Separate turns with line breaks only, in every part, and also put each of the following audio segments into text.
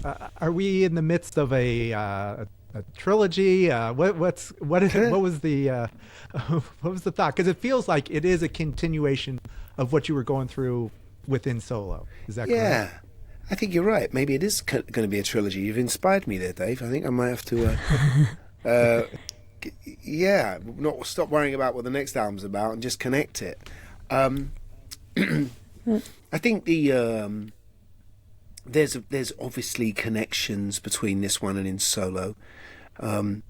Are we in the midst of a trilogy? What was the what was the thought? Because it feels like it is a continuation of what you were going through within solo. Is that correct?
Yeah, I think you're right. Maybe it is going to be a trilogy. You've inspired me there, Dave. I think I might have to, uh, yeah, not stop worrying about what the next album's about and just connect it. Um, I think there's obviously connections between this one and In Solo. Um,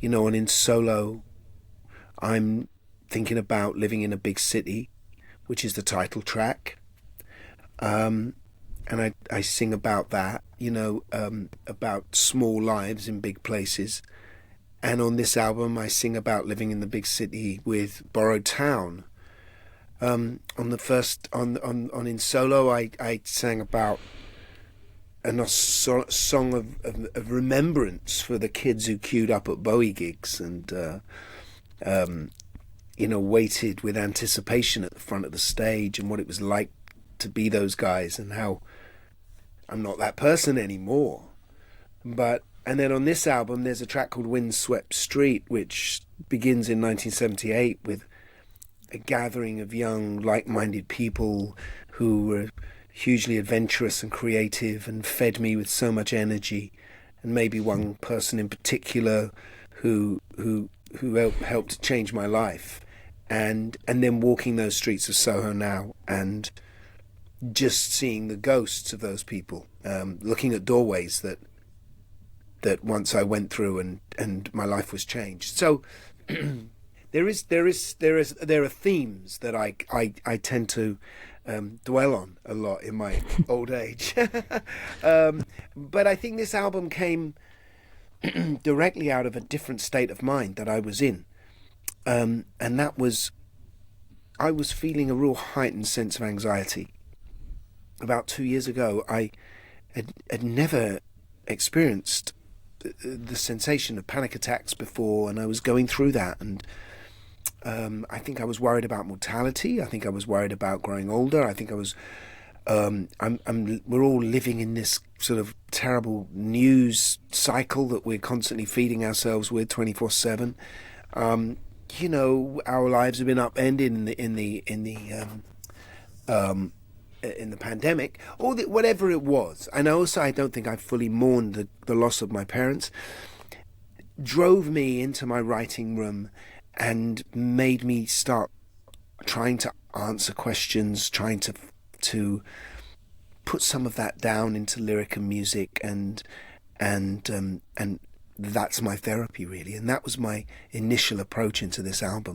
and In Solo, I'm thinking about living in a big city, which is the title track. And I sing about that, about small lives in big places. And on this album, I sing about living in the big city with Borrowed Town. On the first, on In Solo, I sang about song of remembrance for the kids who queued up at Bowie gigs and, waited with anticipation at the front of the stage and what it was like to be those guys and how I'm not that person anymore. And then on this album, there's a track called Windswept Street, which begins in 1978 with a gathering of young, like-minded people who were hugely adventurous and creative and fed me with so much energy. And maybe one person in particular who helped change my life. And then walking those streets of Soho now and just seeing the ghosts of those people, looking at doorways that once I went through and my life was changed. So there are themes that I tend to dwell on a lot in my old age. But I think this album came directly out of a different state of mind that I was in, and that was I was feeling a real heightened sense of anxiety. About 2 years ago, I had never experienced the sensation of panic attacks before, and I was going through that. And I think I was worried about mortality. I think I was worried about growing older. I think I was. We're all living in this sort of terrible news cycle that we're constantly feeding ourselves with 24/7. Our lives have been upended in the pandemic, or whatever it was. And also, I don't think I fully mourned the loss of my parents. Drove me into my writing room and made me start trying to answer questions, trying to put some of that down into lyric and music, and that's my therapy really, and that was my initial approach into this album.